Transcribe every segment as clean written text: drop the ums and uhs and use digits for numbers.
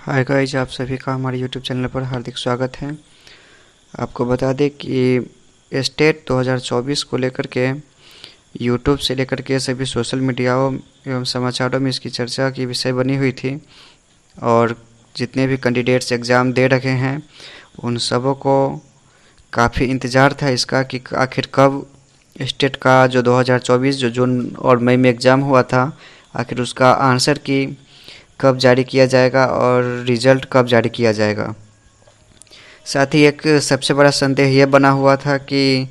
Hi guys, आप सभी का हमारे यूट्यूब चैनल पर हार्दिक स्वागत है। आपको बता दें कि स्टेट 2024 को लेकर के यूट्यूब से लेकर के सभी सोशल मीडियाओं एवं समाचारों में इसकी चर्चा की विषय बनी हुई थी और जितने भी कैंडिडेट्स एग्ज़ाम दे रहे हैं उन सबों को काफ़ी इंतज़ार था इसका कि आखिर कब स्टेट का जो 2024 जो जून और मई में एग्ज़ाम हुआ था, आखिर उसका आंसर की कब जारी किया जाएगा और रिज़ल्ट कब जारी किया जाएगा। साथ ही एक सबसे बड़ा संदेह यह बना हुआ था कि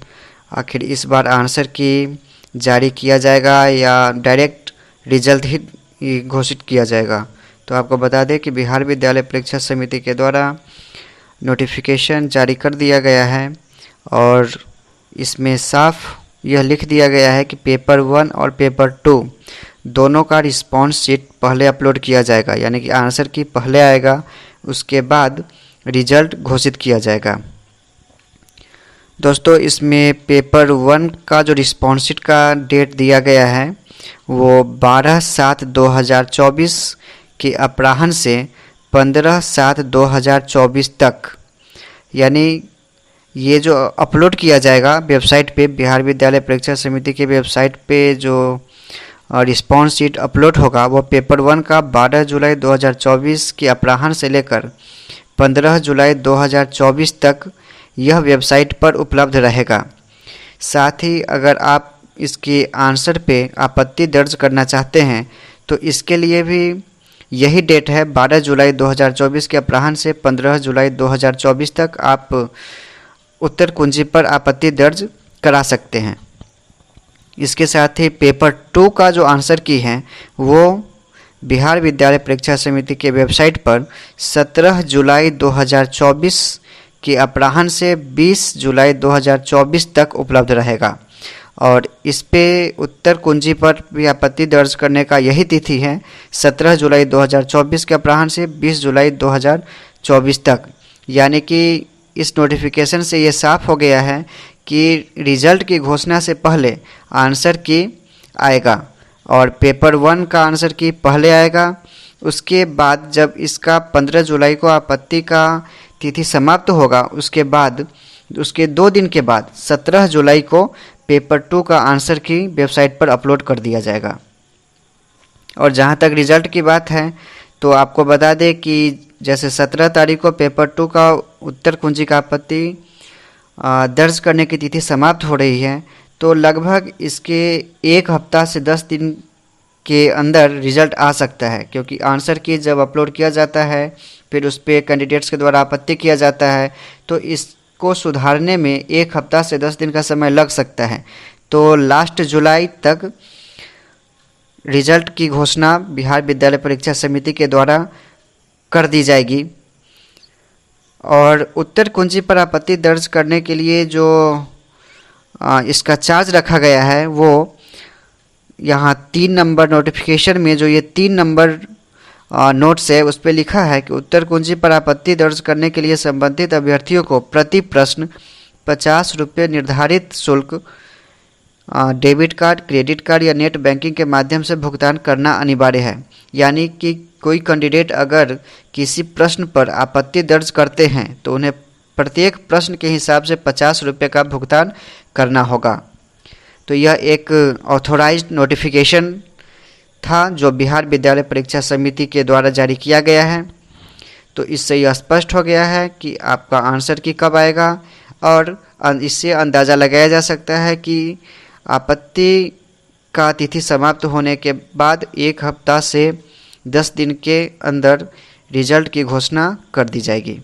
आखिर इस बार आंसर की जारी किया जाएगा या डायरेक्ट रिज़ल्ट ही घोषित किया जाएगा। तो आपको बता दें कि बिहार विद्यालय परीक्षा समिति के द्वारा नोटिफिकेशन जारी कर दिया गया है और इसमें साफ यह लिख दिया गया है कि पेपर 1 और पेपर 2 दोनों का रिस्पॉन्स शीट पहले अपलोड किया जाएगा, यानी कि आंसर की पहले आएगा, उसके बाद रिजल्ट घोषित किया जाएगा। दोस्तों, इसमें पेपर 1 का जो रिस्पॉन्स शीट का डेट दिया गया है वो 12/7/2024 के अपराह्न से 15/7/2024 तक, यानी ये जो अपलोड किया जाएगा वेबसाइट पे, बिहार विद्यालय परीक्षा समिति के वेबसाइट पे जो रिस्पॉन्स शीट अपलोड होगा वो पेपर 1 का 12 जुलाई 2024 के अपराह्न से लेकर 15 जुलाई 2024 तक यह वेबसाइट पर उपलब्ध रहेगा। साथ ही अगर आप इसके आंसर पे आपत्ति दर्ज करना चाहते हैं तो इसके लिए भी यही डेट है, 12 जुलाई 2024 के अपराह्न से 15 जुलाई 2024 तक आप उत्तर कुंजी पर आपत्ति दर्ज करा सकते हैं। इसके साथ ही पेपर 2 का जो आंसर की है वो बिहार विद्यालय परीक्षा समिति के वेबसाइट पर 17 जुलाई 2024 के अपराह्न से 20 जुलाई 2024 तक उपलब्ध रहेगा और इस पे उत्तर कुंजी पर भी आपत्ति दर्ज करने का यही तिथि है, 17 जुलाई 2024 के अपराह्न से 20 जुलाई 2024 तक। यानी कि इस नोटिफिकेशन से ये साफ हो गया है कि रिज़ल्ट की घोषणा से पहले आंसर की आएगा और पेपर 1 का आंसर की पहले आएगा। उसके बाद जब इसका 15 जुलाई को आपत्ति का तिथि समाप्त होगा, उसके बाद उसके 2 दिन के बाद 17 जुलाई को पेपर 2 का आंसर की वेबसाइट पर अपलोड कर दिया जाएगा। और जहां तक रिज़ल्ट की बात है तो आपको बता दें कि जैसे 17 तारीख को पेपर 2 का उत्तर कुंजी का आपत्ति दर्ज करने की तिथि समाप्त हो रही है, तो लगभग इसके 1 हफ्ता से 10 दिन के अंदर रिज़ल्ट आ सकता है, क्योंकि आंसर की जब अपलोड किया जाता है फिर उस पर कैंडिडेट्स के द्वारा आपत्ति किया जाता है तो इसको सुधारने में 1 हफ्ता से 10 दिन का समय लग सकता है। तो लास्ट जुलाई तक रिज़ल्ट की घोषणा बिहार विद्यालय परीक्षा समिति के द्वारा कर दी जाएगी। और उत्तर कुंजी पर आपत्ति दर्ज करने के लिए जो इसका चार्ज रखा गया है वो यहाँ 3 नंबर नोटिफिकेशन में जो ये 3 नंबर नोट्स है उस पर लिखा है कि उत्तर कुंजी पर आपत्ति दर्ज करने के लिए संबंधित अभ्यर्थियों को प्रति प्रश्न 50 रुपये निर्धारित शुल्क डेबिट कार्ड, क्रेडिट कार्ड या नेट बैंकिंग के माध्यम से भुगतान करना अनिवार्य है। यानी कि कोई कैंडिडेट अगर किसी प्रश्न पर आपत्ति दर्ज करते हैं तो उन्हें प्रत्येक प्रश्न के हिसाब से 50 रुपये का भुगतान करना होगा। तो यह एक ऑथोराइज्ड नोटिफिकेशन था जो बिहार विद्यालय परीक्षा समिति के द्वारा जारी किया गया है। तो इससे यह स्पष्ट हो गया है कि आपका आंसर की कब आएगा और इससे अंदाज़ा लगाया जा सकता है कि आपत्ति का तिथि समाप्त होने के बाद 1 हफ्ता से 10 दिन के अंदर रिज़ल्ट की घोषणा कर दी जाएगी।